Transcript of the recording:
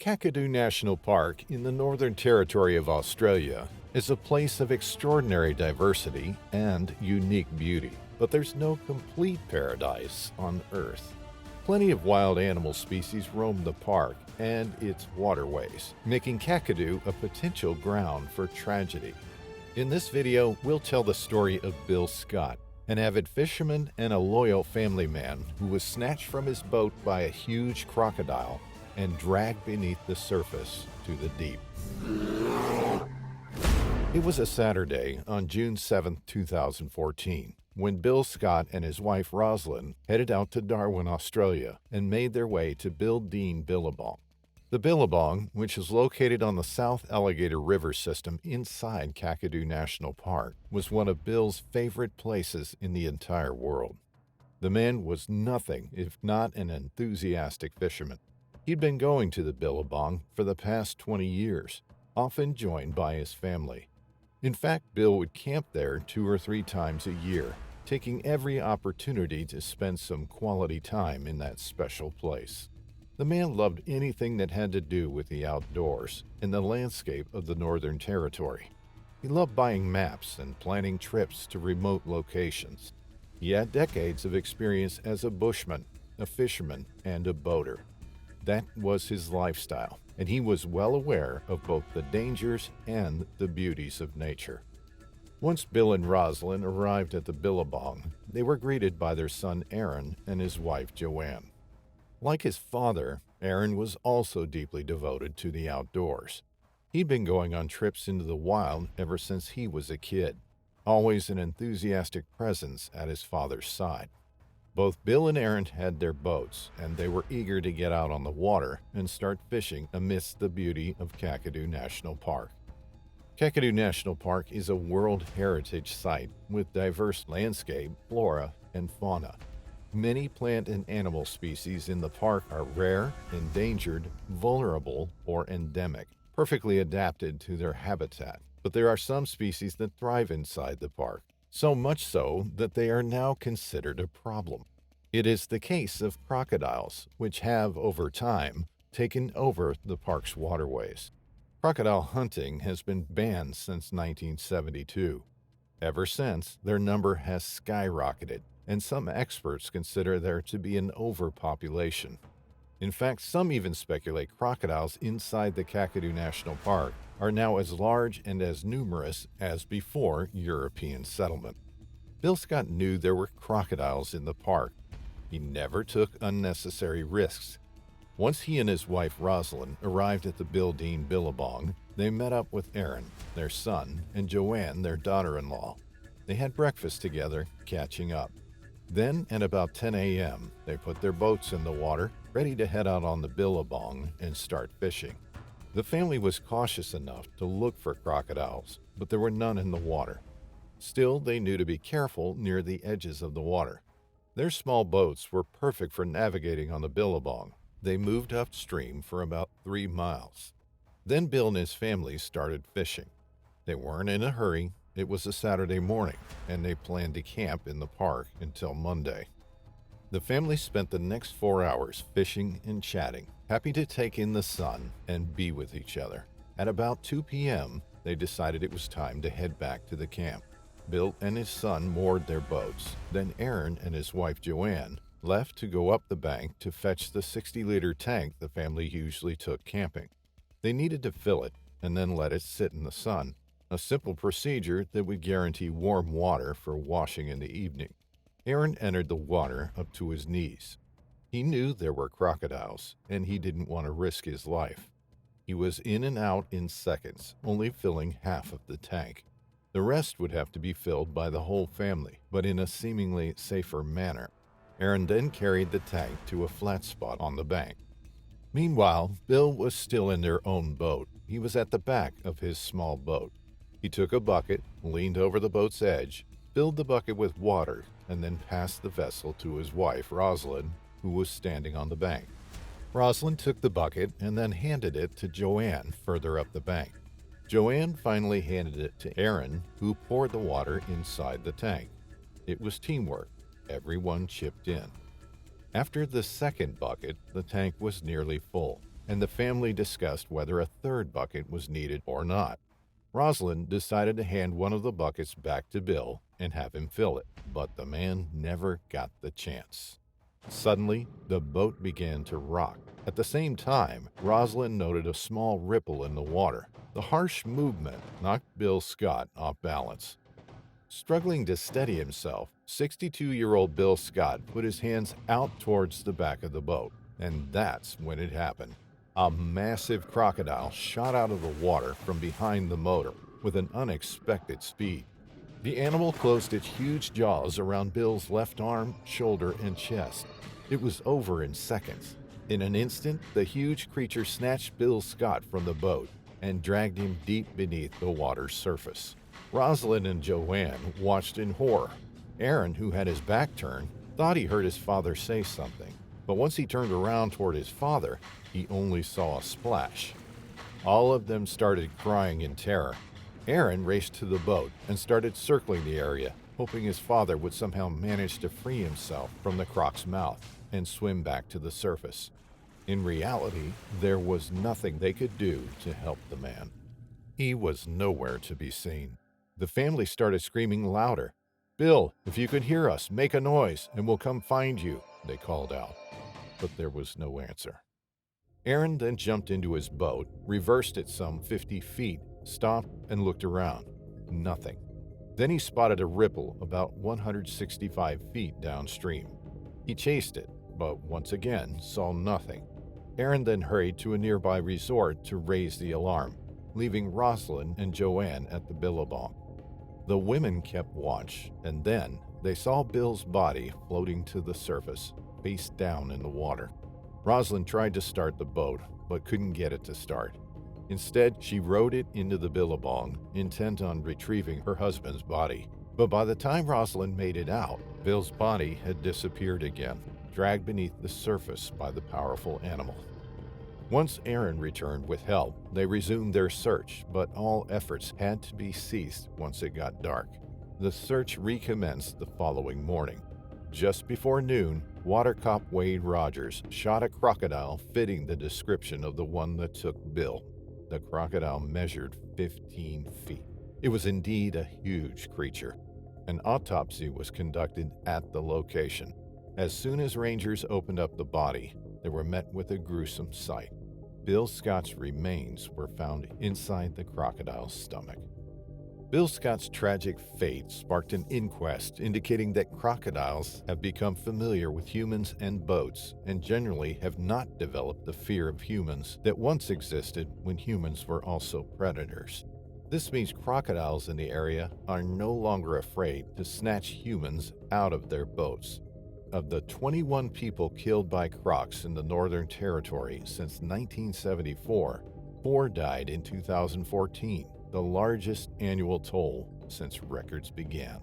Kakadu National Park in the Northern Territory of Australia is a place of extraordinary diversity and unique beauty, but there's no complete paradise on Earth. Plenty of wild animal species roam the park and its waterways, making Kakadu a potential ground for tragedy. In this video, we'll tell the story of Bill Scott, an avid fisherman and a loyal family man who was snatched from his boat by a huge crocodile and dragged beneath the surface to the deep. It was a Saturday on June 7, 2014, when Bill Scott and his wife Roslyn headed out to Darwin, Australia, and made their way to Bill Dean Billabong. The Billabong, which is located on the South Alligator River System inside Kakadu National Park, was one of Bill's favorite places in the entire world. The man was nothing if not an enthusiastic fisherman. He'd been going to the Billabong for the past 20 years, often joined by his family. In fact, Bill would camp there 2 or 3 times a year, taking every opportunity to spend some quality time in that special place. The man loved anything that had to do with the outdoors and the landscape of the Northern Territory. He loved buying maps and planning trips to remote locations. He had decades of experience as a bushman, a fisherman, and a boater. That was his lifestyle, and he was well aware of both the dangers and the beauties of nature. Once Bill and Roslyn arrived at the Billabong, they were greeted by their son Aaron and his wife Joanne. Like his father, Aaron was also deeply devoted to the outdoors. He'd been going on trips into the wild ever since he was a kid, always an enthusiastic presence at his father's side. Both Bill and Aaron had their boats, and they were eager to get out on the water and start fishing amidst the beauty of Kakadu National Park. Kakadu National Park is a World Heritage Site with diverse landscape, flora, and fauna. Many plant and animal species in the park are rare, endangered, vulnerable, or endemic, perfectly adapted to their habitat. But there are some species that thrive inside the park, so much so that they are now considered a problem. It is the case of crocodiles, which have, over time, taken over the park's waterways. Crocodile hunting has been banned since 1972. Ever since, their number has skyrocketed, and some experts consider there to be an overpopulation. In fact, some even speculate crocodiles inside the Kakadu National Park are now as large and as numerous as before European settlement. Bill Scott knew there were crocodiles in the park. He never took unnecessary risks. Once he and his wife Roslyn arrived at the Bill Dean Billabong, they met up with Aaron, their son, and Joanne, their daughter-in-law. They had breakfast together, catching up. Then, at about 10 a.m., they put their boats in the water, ready to head out on the Billabong and start fishing. The family was cautious enough to look for crocodiles, but there were none in the water. Still, they knew to be careful near the edges of the water. Their small boats were perfect for navigating on the Billabong. They moved upstream for about 3 miles. Then Bill and his family started fishing. They weren't in a hurry. It was a Saturday morning, and they planned to camp in the park until Monday. The family spent the next 4 hours fishing and chatting, happy to take in the sun and be with each other. At about 2 p.m., they decided it was time to head back to the camp. Bill and his son moored their boats. Then Aaron and his wife Joanne left to go up the bank to fetch the 60-liter tank the family usually took camping. They needed to fill it and then let it sit in the sun, a simple procedure that would guarantee warm water for washing in the evening. Aaron entered the water up to his knees. He knew there were crocodiles, and he didn't want to risk his life. He was in and out in seconds, only filling half of the tank. The rest would have to be filled by the whole family, but in a seemingly safer manner. Aaron then carried the tank to a flat spot on the bank. Meanwhile, Bill was still in their own boat. He was at the back of his small boat. He took a bucket, leaned over the boat's edge, filled the bucket with water, and then passed the vessel to his wife, Roslyn, who was standing on the bank. Roslyn took the bucket and then handed it to Joanne further up the bank. Joanne finally handed it to Aaron, who poured the water inside the tank. It was teamwork. Everyone chipped in. After the second bucket, the tank was nearly full. and the family discussed whether a third bucket was needed or not. Roslyn decided to hand one of the buckets back to Bill and have him fill it, but the man never got the chance. Suddenly, the boat began to rock. At the same time, Roslyn noted a small ripple in the water. The harsh movement knocked Bill Scott off balance. Struggling to steady himself, 62-year-old Bill Scott put his hands out towards the back of the boat, and that's when it happened. A massive crocodile shot out of the water from behind the motor with an unexpected speed. The animal closed its huge jaws around Bill's left arm, shoulder, and chest. It was over in seconds. In an instant, the huge creature snatched Bill Scott from the boat and dragged him deep beneath the water's surface. Roslyn and Joanne watched in horror. Aaron, who had his back turned, thought he heard his father say something, but once he turned around toward his father, he only saw a splash. All of them started crying in terror. Aaron raced to the boat and started circling the area, hoping his father would somehow manage to free himself from the croc's mouth and swim back to the surface. In reality, there was nothing they could do to help the man. He was nowhere to be seen. The family started screaming louder. "Bill, if you can hear us, make a noise and we'll come find you," they called out. But there was no answer. Aaron then jumped into his boat, reversed it some 50 feet, stopped and looked around. Nothing. Then he spotted a ripple about 165 feet downstream. He chased it, but once again saw nothing. Aaron then hurried to a nearby resort to raise the alarm, leaving Roslyn and Joanne at the Billabong. The women kept watch, and then they saw Bill's body floating to the surface, face down in the water. Roslyn tried to start the boat, but couldn't get it to start. Instead, she rowed it into the Billabong, intent on retrieving her husband's body. But by the time Roslyn made it out, Bill's body had disappeared again, dragged beneath the surface by the powerful animal. Once Aaron returned with help, they resumed their search, but all efforts had to be ceased once it got dark. The search recommenced the following morning. Just before noon, Water Cop Wade Rogers shot a crocodile fitting the description of the one that took Bill. The crocodile measured 15 feet. It was indeed a huge creature. An autopsy was conducted at the location. As soon as rangers opened up the body, they were met with a gruesome sight. Bill Scott's remains were found inside the crocodile's stomach. Bill Scott's tragic fate sparked an inquest indicating that crocodiles have become familiar with humans and boats and generally have not developed the fear of humans that once existed when humans were also predators. This means crocodiles in the area are no longer afraid to snatch humans out of their boats. Of the 21 people killed by crocs in the Northern Territory since 1974, 4 died in 2014. The largest annual toll since records began.